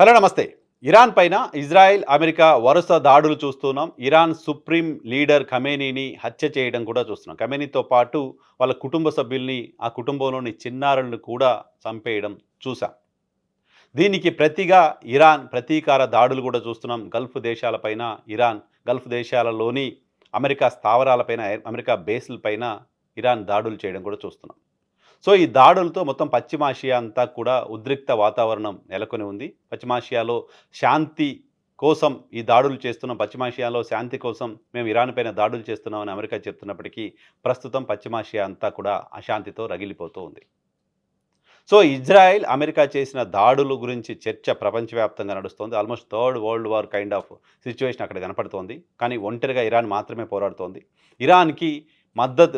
Hello నమస్తే. Iran పైన Israel, America వరుస దాడులు చూస్తున్నాం. ఇరాన్ సుప్రీం లీడర్ ఖమేనీని హత్య చేయడం కూడా చూస్తున్నాం. ఖమేనీతో పాటు వాళ్ళ కుటుంబ సభ్యుల్ని, ఆ కుటుంబంలోని చిన్నారులను కూడా చంపేయడం చూసాం. దీనికి ప్రతిగా ఇరాన్ ప్రతీకార దాడులు కూడా చూస్తున్నాం. గల్ఫ్ దేశాలపైన ఇరాన్, గల్ఫ్ దేశాలలోని అమెరికా స్థావరాలపైన, అమెరికా బేస్‌లపైన ఇరాన్ దాడులు చేయడం కూడా చూస్తున్నాం. సో, ఈ దాడులతో మొత్తం పశ్చిమాసియా అంతా కూడా ఉద్రిక్త వాతావరణం నెలకొని ఉంది. పశ్చిమాసియాలో శాంతి కోసం ఈ దాడులు చేస్తున్నాం. పశ్చిమాసియాలో శాంతి కోసం మేము ఇరాన్ పైన దాడులు చేస్తున్నామని అమెరికా చెప్తున్నప్పటికీ, ప్రస్తుతం పశ్చిమాసియా అంతా కూడా అశాంతితో రగిలిపోతూ ఉంది. సో, ఇజ్రాయెల్, అమెరికా చేసిన దాడుల గురించి చర్చ ప్రపంచవ్యాప్తంగా నడుస్తోంది. Almost third world war kind of situation అక్కడ కనపడుతోంది. కానీ ఒంటరిగా ఇరాన్ మాత్రమే పోరాడుతోంది. ఇరాన్‌కి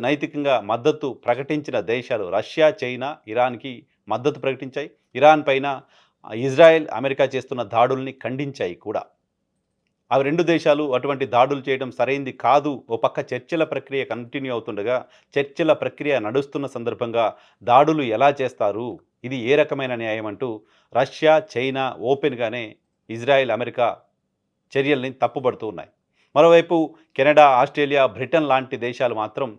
నైతికంగా మద్దతు ప్రకటించిన దేశాలు రష్యా, చైనా ఇరాన్‌కి మద్దతు ప్రకటించాయి. ఇరాన్ పైన ఇజ్రాయెల్, అమెరికా చేస్తున్న దాడుల్ని ఖండించాయి కూడా. అవి 2 దేశాలు అటువంటి దాడులు చేయడం సరైంది కాదు. ఓ పక్క చర్చల ప్రక్రియ కంటిన్యూ అవుతుండగా, చర్చల ప్రక్రియ నడుస్తున్న సందర్భంగా దాడులు ఎలా చేస్తారు? ఇది ఏ రకమైన న్యాయం అంటూ రష్యా, చైనా ఓపెన్‌గానే ఇజ్రాయెల్, అమెరికా చర్యల్ని తప్పుబడుతూ ఉన్నాయి. మరోవైపు కెనడా, ఆస్ట్రేలియా, బ్రిటన్ లాంటి దేశాలు మాత్రం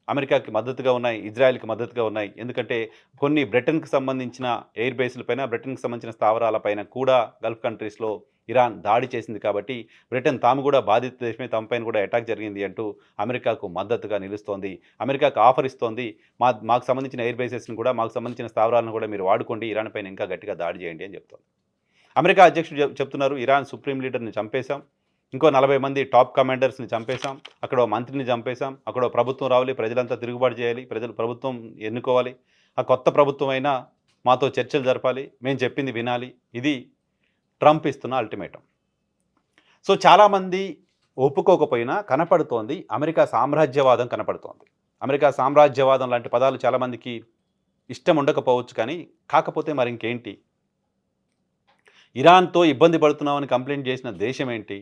అమెరికాకి మద్దతుగా ఉన్నాయి. ఇజ్రాయెల్‌కి మద్దతుగా ఉన్నాయి. ఎందుకంటే కొన్ని బ్రిటన్‌కి సంబంధించిన ఎయిర్ బేస్‌లపైన, బ్రిటన్‌కి సంబంధించిన స్థావరాలపైన కూడా గల్ఫ్ కంట్రీస్‌లో ఇరాన్ దాడి చేసింది కాబట్టి, బ్రిటన్ తాము కూడా బాధిత దేశమే, తమ పైన కూడా అటాక్ జరిగింది అంటూ అమెరికాకు మద్దతుగా నిలుస్తోంది. అమెరికాకు ఆఫర్ ఇస్తోంది. మాకు సంబంధించిన ఎయిర్ బేసెస్‌ని కూడా, మాకు సంబంధించిన స్థావరాలను కూడా మీరు వాడుకోండి. ఇరాన్ పైన ఇంకా గట్టిగా దాడి చేయండి అని చెప్తోంది. అమెరికా అధ్యక్షుడు చెప్తున్నారు, ఇరాన్ సుప్రీం లీడర్‌ని చంపేశాం. ఇంకో 40 మంది టాప్ కమాండర్స్‌ని చంపేశాం. అక్కడో మంత్రిని చంపేశాం. అక్కడో ప్రభుత్వం రావాలి. ప్రజలంతా తిరుగుబాటు చేయాలి. ప్రభుత్వం ఎన్నుకోవాలి. ఆ కొత్త ప్రభుత్వం అయినా మాతో చర్చలు జరపాలి. మేము చెప్పింది వినాలి. ఇది ట్రంప్ ఇస్తున్న అల్టిమేటం. సో, చాలామంది ఒప్పుకోకపోయినా కనపడుతోంది అమెరికా సామ్రాజ్యవాదం కనపడుతోంది. అమెరికా సామ్రాజ్యవాదం లాంటి పదాలు చాలామందికి ఇష్టం ఉండకపోవచ్చు కానీ, కాకపోతే మరింకేంటి? ఇరాన్‌తో ఇబ్బంది పడుతున్నామని కంప్లెయింట్ చేసిన దేశం ఏంటి?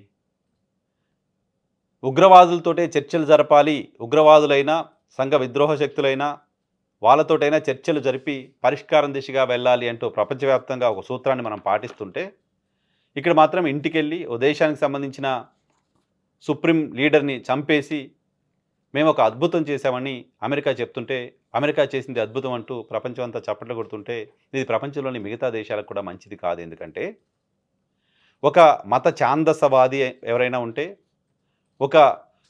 ఉగ్రవాదులతోటే చర్చలు జరపాలి. ఉగ్రవాదులైనా, సంఘ విద్రోహ శక్తులైనా వాళ్ళతోటైనా చర్చలు జరిపి పరిష్కారం దిశగా వెళ్ళాలి అంటూ ప్రపంచవ్యాప్తంగా ఒక సూత్రాన్ని మనం పాటిస్తుంటే, ఇక్కడ మాత్రం ఇంటికెళ్ళి ఓ దేశానికి సంబంధించిన సుప్రీం లీడర్‌ని చంపేసి మేమొక అద్భుతం చేశామని అమెరికా చెప్తుంటే, అమెరికా చేసింది అద్భుతం అంటూ ప్రపంచం అంతా చప్పట్లు కొడుతుంటే, ఇది ప్రపంచంలోని మిగతా దేశాలకు కూడా మంచిది కాదు. ఎందుకంటే, ఒక మత ఛాందసవాది ఎవరైనా ఉంటే, ఒక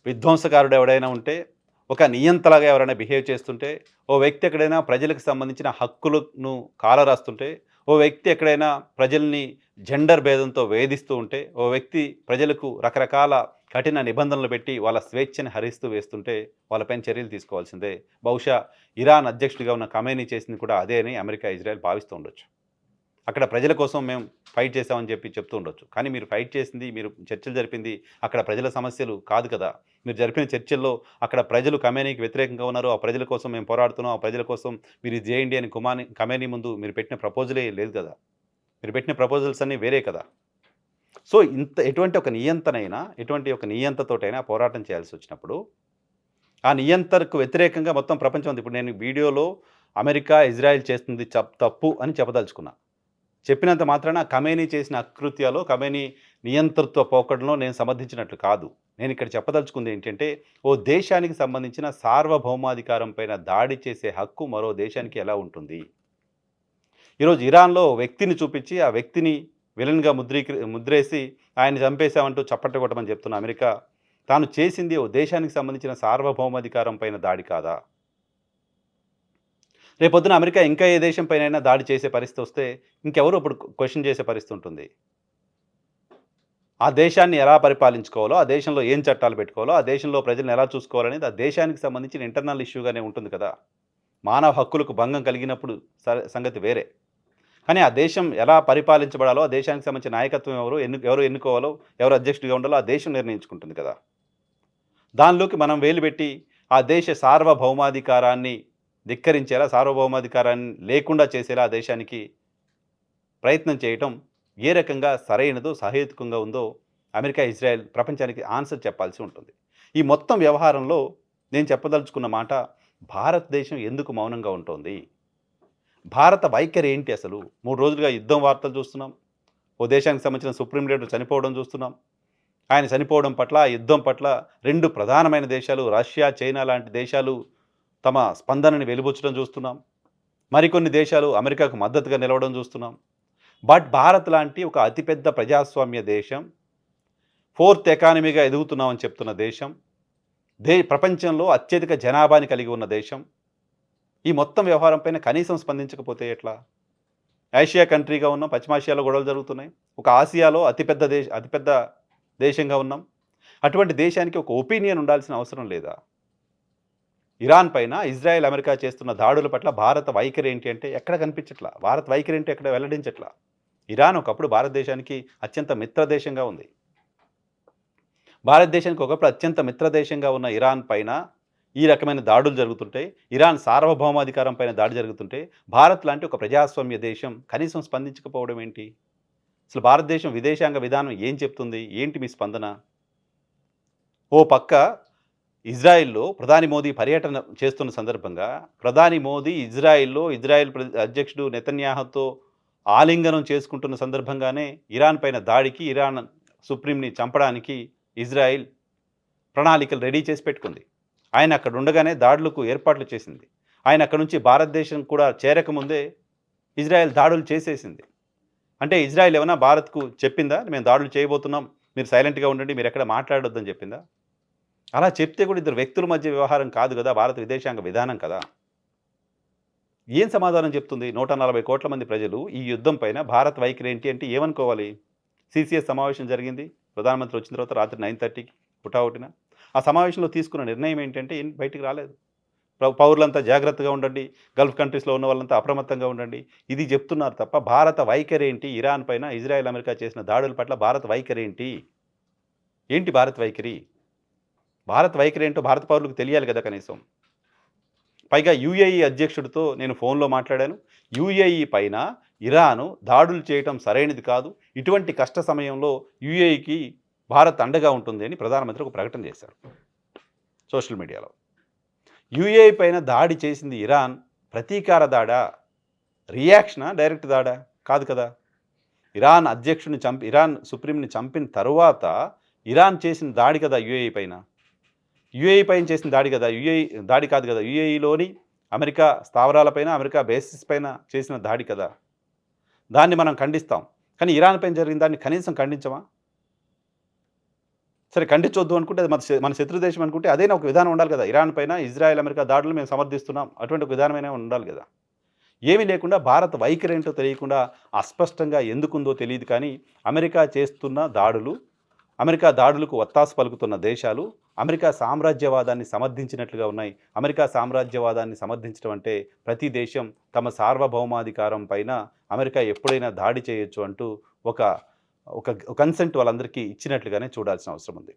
విధ్వంసకారుడు ఎవడైనా ఉంటే, ఒక నియంతలాగా ఎవరైనా బిహేవ్ చేస్తుంటే, ఓ వ్యక్తి ఎక్కడైనా ప్రజలకు సంబంధించిన హక్కులను కాలరాస్తుంటే, ఓ వ్యక్తి ఎక్కడైనా ప్రజల్ని జెండర్ భేదంతో వేధిస్తూ ఉంటే, ఓ వ్యక్తి ప్రజలకు రకరకాల కఠిన నిబంధనలు పెట్టి వాళ్ళ స్వేచ్ఛని హరిస్తూ వేస్తుంటే, వాళ్ళపైన చర్యలు తీసుకోవాల్సిందే. బహుశా ఇరాన్ అధ్యక్షుడిగా ఉన్న ఖమేనీ చేసింది కూడా అదే అని అమెరికా, ఇజ్రాయెల్ భావిస్తూ ఉండొచ్చు. అక్కడ ప్రజల కోసం మేము ఫైట్ చేశామని చెప్తూ ఉండొచ్చు. కానీ మీరు ఫైట్ చేసింది, మీరు చర్చలు జరిపింది అక్కడ ప్రజల సమస్యలు కాదు కదా! మీరు జరిపిన చర్చల్లో అక్కడ ప్రజలు ఖమేనీకి వ్యతిరేకంగా ఉన్నారు. ఆ ప్రజల కోసం మేము పోరాడుతున్నాం. ఆ ప్రజల కోసం మీరు ఇది చేయండి అని ఖమేనీ ముందు మీరు పెట్టిన ప్రపోజలే లేదు కదా! మీరు పెట్టిన ప్రపోజల్స్ అన్నీ వేరే కదా! సో, ఎటువంటి ఒక నియంతనైనా, ఎటువంటి ఒక నియంతతోటైనా పోరాటం చేయాల్సొచ్చినప్పుడు, ఆ నియంతకు వ్యతిరేకంగా మొత్తం ప్రపంచం అంతా, ఇప్పుడు నేను వీడియోలో అమెరికా, ఇజ్రాయెల్ చేస్తుంది తప్పు అని చెప్పదలుచుకున్నా. చెప్పినంత మాత్రాన ఖమేనీ చేసిన అకృత్యాలో, ఖమేనీ నియంతృత్వ పోకడలో నేను సమర్థించినట్లు కాదు. నేనిక్కడ చెప్పదలుచుకుంది ఏంటంటే, ఓ దేశానికి సంబంధించిన సార్వభౌమాధికారం పైన దాడి చేసే హక్కు మరో దేశానికి ఎలా ఉంటుంది? ఈరోజు ఇరాన్‌లో ఓ వ్యక్తిని చూపించి, ఆ వ్యక్తిని విలన్‌గా ముద్రేసి ఆయన్ని చంపేసామంటూ చప్పట్లు కొట్టమని చెప్తున్న అమెరికా, తాను చేసింది ఓ దేశానికి సంబంధించిన సార్వభౌమాధికారం పైన దాడి కాదా? రేపొద్దున అమెరికా ఇంకా ఏ దేశం పైనైనా దాడి చేసే పరిస్థితొస్తే, ఇంకెవరు ఇప్పుడు క్వెషన్ చేసే పరిస్థితి ఉంటుంది. ఆ దేశాన్ని ఎలా పరిపాలించుకోవాలో, ఆ దేశంలో ఏం చట్టాలు పెట్టుకోవాలో, ఆ దేశంలో ప్రజల్ని ఎలా చూసుకోవాలనేది ఆ దేశానికి సంబంధించిన ఇంటర్నల్ ఇష్యూగానే ఉంటుంది కదా! మానవ హక్కులకు భంగం కలిగినప్పుడు సంగతి వేరే. కానీ ఆ దేశం ఎలా పరిపాలించబడాలో, ఆ దేశానికి సంబంధించిన నాయకత్వం ఎవరు ఎన్నుకోవాలో, ఎవరు అధ్యక్షుడిగా ఉండాలో ఆ దేశం నిర్ణయించుకుంటుంది కదా! దానిలోకి మనం వేలు పెట్టి, ఆ దేశ సార్వభౌమాధికారాన్ని ధిక్కరించేలా, సార్వభౌమాధికారాన్ని లేకుండా చేసేలా ఆ దేశానికి ప్రయత్నం చేయటం ఏ రకంగా సరైనదో, సహేతుకంగా ఉందో అమెరికా, ఇజ్రాయెల్ ప్రపంచానికి ఆన్సర్ చెప్పాల్సి ఉంటుంది. ఈ మొత్తం వ్యవహారంలో నేను చెప్పదలుచుకున్న మాట, భారతదేశం ఎందుకు మౌనంగా ఉంటోంది? భారత వైఖరి ఏంటి అసలు? 3 రోజులుగా యుద్ధం వార్తలు చూస్తున్నాం. ఓ దేశానికి సంబంధించిన సుప్రీం లీడర్ చనిపోవడం చూస్తున్నాం. ఆయన చనిపోవడం పట్ల, ఆ యుద్ధం పట్ల 2 ప్రధానమైన దేశాలు రష్యా, చైనా లాంటి దేశాలు తమ స్పందనని వెలిబుచ్చడం చూస్తున్నాం. మరికొన్ని దేశాలు అమెరికాకు మద్దతుగా నిలవడం చూస్తున్నాం. బట్ భారత్ లాంటి ఒక అతిపెద్ద ప్రజాస్వామ్య దేశం, ఫోర్త్ ఎకానమీగా ఎదుగుతున్నామని చెప్తున్న దేశం, ప్రపంచంలో అత్యధిక జనాభాని కలిగి ఉన్న దేశం, ఈ మొత్తం వ్యవహారం పైన కనీసం స్పందించకపోతే ఎట్లా? ఆసియా కంట్రీగా ఉన్నాం, పశ్చిమాసియాలో గొడవలు జరుగుతున్నాయి. ఒక ఆసియాలో అతిపెద్ద దేశంగా ఉన్నాం. అటువంటి దేశానికి ఒక ఒపీనియన్ ఉండాల్సిన అవసరం లేదా? ఇరాన్ పైన ఇజ్రాయెల్, అమెరికా చేస్తున్న దాడుల పట్ల భారత వైఖరి ఏంటి అంటే ఎక్కడ కనిపించట్లా. భారత్ వైఖరి ఏంటి ఎక్కడ వెల్లడించట్లా. ఇరాన్ ఒకప్పుడు భారతదేశానికి అత్యంత మిత్ర దేశంగా ఉంది. భారతదేశానికి ఒకప్పుడు అత్యంత మిత్ర దేశంగా ఉన్న ఇరాన్ పైన ఈ రకమైన దాడులు జరుగుతుంటే, ఇరాన్ సార్వభౌమాధికారం పైన దాడి జరుగుతుంటే, భారత్ లాంటి ఒక ప్రజాస్వామ్య దేశం కనీసం స్పందించకపోవడం ఏంటి? అసలు భారతదేశం విదేశాంగ విధానం ఏం చెప్తుంది? ఏంటి మీ స్పందన? ఓ పక్క ఇజ్రాయిల్‌లో ప్రధాని మోదీ పర్యటన చేస్తున్న సందర్భంగా, ప్రధాని మోదీ ఇజ్రాయిల్ అధ్యక్షుడు నెతన్యాహుతో ఆలింగనం చేసుకుంటున్న సందర్భంగానే ఇరాన్ పైన దాడికి, ఇరాన్ సుప్రీంని చంపడానికి ఇజ్రాయిల్ ప్రణాళికలు రెడీ చేసి పెట్టుకుంది. ఆయన అక్కడ ఉండగానే దాడులకు ఏర్పాట్లు చేసింది. ఆయన అక్కడి నుంచి భారతదేశం కూడా చేరకముందే ఇజ్రాయెల్ దాడులు చేసేసింది. అంటే ఇజ్రాయెల్ ఏమన్నా భారత్‌కు చెప్పిందా? మేము దాడులు చేయబోతున్నాం, మీరు సైలెంట్‌గా ఉండండి, మీరెక్కడ మాట్లాడొద్దని చెప్పిందా? అలా చెప్తే కూడా ఇద్దరు వ్యక్తుల మధ్య వ్యవహారం కాదు గదా! భారత విదేశాంగ విధానం కదా! ఏం సమాధానం చెప్తుంది? 140 కోట్ల మంది ప్రజలు ఈ యుద్ధం పైన భారత్ వైఖరి ఏంటి అంటే ఏమనుకోవాలి? సీసీఎస్ సమావేశం జరిగింది. ప్రధానమంత్రి వచ్చిన తర్వాత రాత్రి 9:30కి హుటాహుటిన. ఆ సమావేశంలో తీసుకున్న నిర్ణయం ఏంటంటే ఏం బయటికి రాలేదు. పౌరులంతా జాగ్రత్తగా ఉండండి. గల్ఫ్ కంట్రీస్‌లో ఉన్న వాళ్ళంతా అప్రమత్తంగా ఉండండి. ఇది చెప్తున్నారు తప్ప భారత వైఖరి ఏంటి? ఇరాన్ పైన ఇజ్రాయెల్, అమెరికా చేసిన దాడుల పట్ల భారత వైఖరి ఏంటి? ఏంటి భారత్ వైఖరి? భారత్ వైఖరి ఏంటో భారత పౌరులకు తెలియాలి కదా కనీసం. పైగా యూఏఈ అధ్యక్షుడితో నేను ఫోన్‌లో మాట్లాడాను. యూఏఈ పైన ఇరాను దాడులు చేయటం సరైనది కాదు. ఇటువంటి కష్ట సమయంలో యూఏఈకి భారత్ అండగా ఉంటుంది అని ప్రధానమంత్రి ఒక ప్రకటన చేశారు సోషల్ మీడియాలో. యూఏఈ పైన దాడి చేసింది ఇరాన్ ప్రతీకార దాడా? రియాక్షనా? డైరెక్ట్ దాడా? కాదు కదా! ఇరాన్ సుప్రీంని చంపిన తరువాత ఇరాన్ చేసిన దాడి కదా యూఏఈ పైన. యూఏఈ పైన చేసిన దాడి కదా, దాడి కాదు కదా, యూఏఈలోని అమెరికా స్థావరాలపైన, అమెరికా బేసిస్ పైన చేసిన దాడి కదా. దాన్ని మనం ఖండిస్తాం. కానీ ఇరాన్ పైన జరిగిన దాన్ని కనీసం ఖండించమా? సరే ఖండించొద్దు అనుకుంటే అది మన శత్రు దేశం అనుకుంటే అదైనా ఒక విధానం ఉండాలి కదా. ఇరాన్ పైన ఇజ్రాయెల్, అమెరికా దాడులు మేము సమర్థిస్తున్నాం. అటువంటి ఒక విధానమైనా ఉండాలి కదా. ఏమీ లేకుండా భారత వైఖరి ఏంటో తెలియకుండా అస్పష్టంగా ఎందుకుందో తెలియదు కానీ అమెరికా చేస్తున్న దాడులు, అమెరికా దాడులకు ఒత్తాసు పలుకుతున్న దేశాలు అమెరికా సామ్రాజ్యవాదాన్ని సమర్థించినట్లుగా ఉన్నాయి. అమెరికా సామ్రాజ్యవాదాన్ని సమర్థించడం అంటే ప్రతి దేశం తమ సార్వభౌమాధికారం పైన అమెరికా ఎప్పుడైనా దాడి చేయొచ్చు అంటూ ఒక ఒక కన్సెంట్ వాళ్ళందరికీ ఇచ్చినట్లుగానే చూడాల్సిన అవసరం ఉంది.